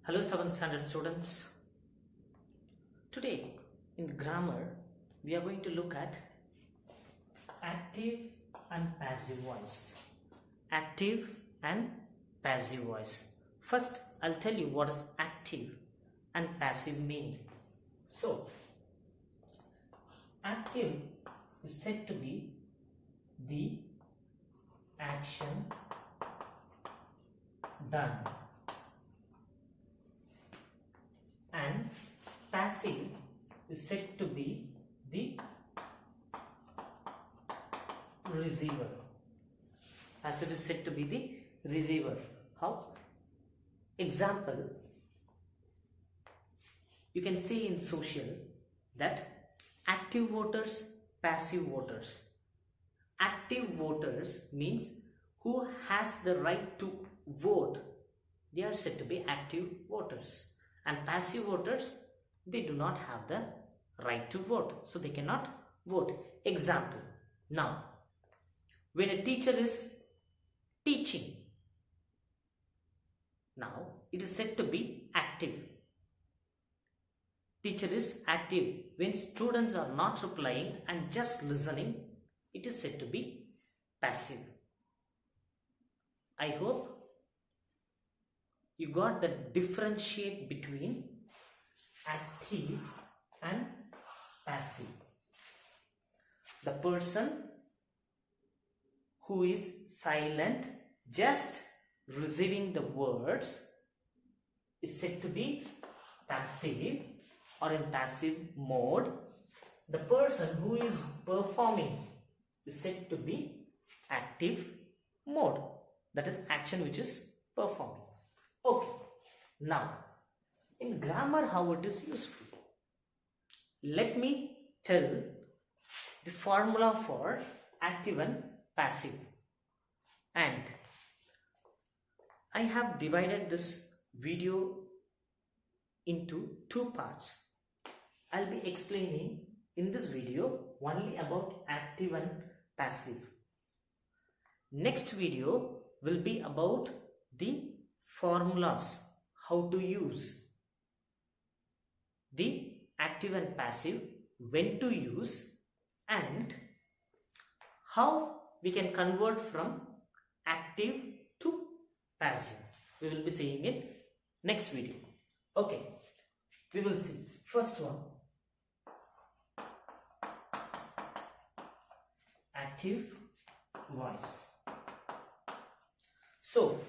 Hello 7th standard students. Today in grammar we are going to look at active and passive voice. Active and passive voice. First I'll tell you what is active and passive meaning. So active is said to be the action done, and passive is said to be the receiver. Passive is said to be the receiver. How? Example, you can see in social that active voters, passive voters. Active voters means who has the right to vote. They are said to be active voters. And passive voters, they do not have the right to vote, so they cannot vote. Example, now when a teacher is teaching, now it is said to be active. Teacher is active. When students are not replying and just listening, it is said to be passive. I hope you got the differentiate between active and passive. The person who is silent, just receiving the words, is said to be passive or in passive mode. The person who is performing is said to be active mode. That is action which is performing. Okay, now in grammar how it is useful. Let me tell the formula for active and passive. And I have divided this video into two parts. I'll be explaining in this video only about active and passive. Next video will be about the formulas, how to use the active and passive, when to use, and how we can convert from active to passive. We will be seeing it next video. Okay, we will see. First one, active voice. So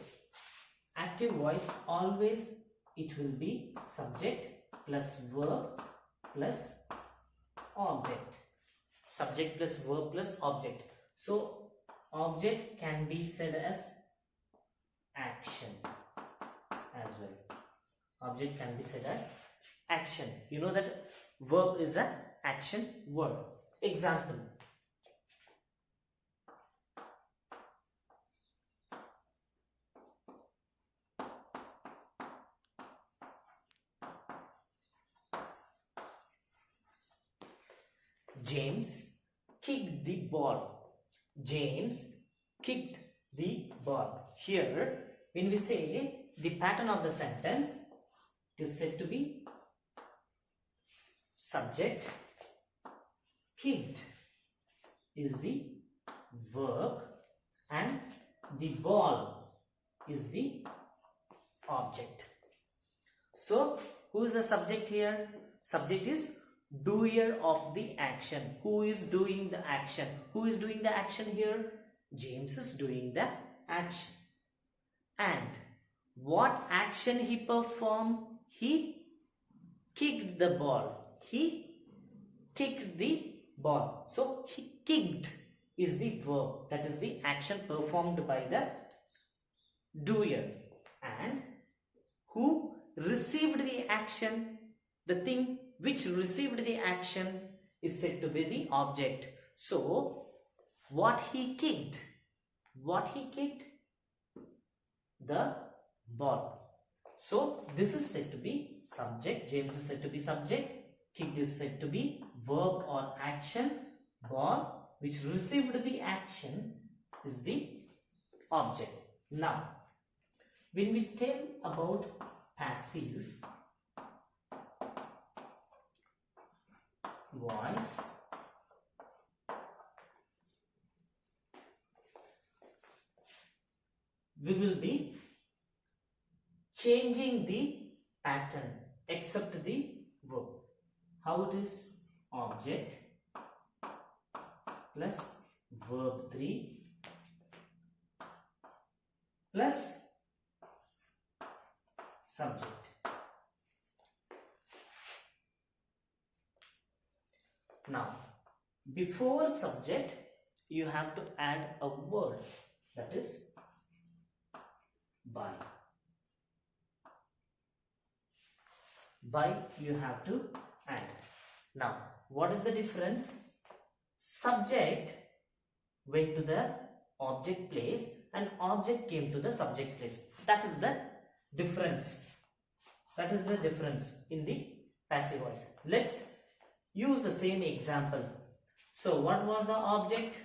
active voice, always it will be subject plus verb plus object. Subject plus verb plus object. So object can be said as action as well. Object can be said as action. You know that verb is an action word. Example, James kicked the ball. James kicked the ball. Here, when we say the pattern of the sentence, it is said to be subject, kicked is the verb, and the ball is the object. So, who is the subject here? Subject is doer of the action. Who is doing the action? Who is doing the action here? James is doing the action. And what action he performed? He kicked the ball. He kicked the ball. So he kicked is the verb. That is the action performed by the doer. And who received the action? The thing which received the action is said to be the object. So what he kicked? What he kicked? The ball. So this is said to be subject. James is said to be subject. Kicked is said to be verb or action. Ball which received the action is the object. Now when we tell about passive voice we will be changing the pattern except the verb. How it is? Object plus verb 3 plus subject. Now, before subject, you have to add a word, that is by. By you have to add. Now, what is the difference? Subject went to the object place and object came to the subject place. That is the difference. That is the difference in the passive voice. Let's use the same example. So, what was the object?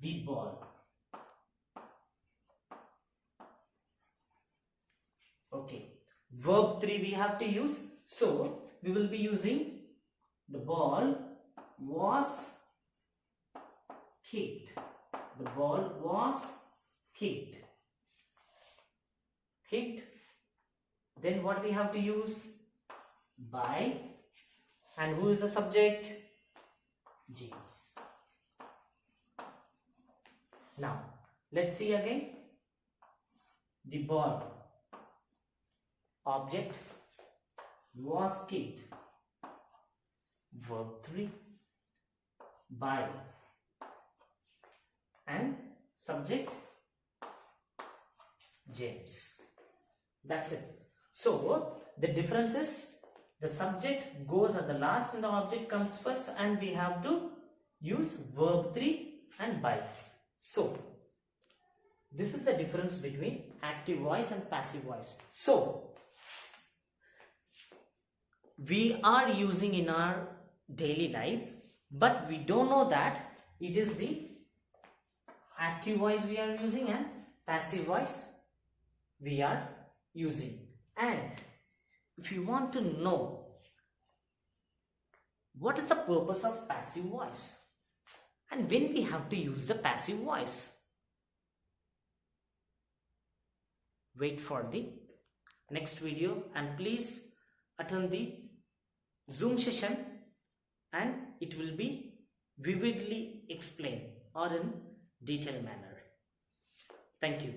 The ball. Okay. Verb 3 we have to use. So, we will be using the ball was kicked. The ball was kicked. Kicked. Then what we have to use? By. And who is the subject? James. Now, let's see again. The ball. Object was kicked. Verb 3. By. And subject James. That's it. So, the difference is the subject goes at the last and the object comes first, and we have to use verb 3 and by. So, this is the difference between active voice and passive voice. So, we are using in our daily life, but we don't know that it is the active voice we are using and passive voice we are using. And if you want to know what is the purpose of passive voice and when we have to use the passive voice, wait for the next video and please attend the Zoom session, and it will be vividly explained or in detailed manner. Thank you.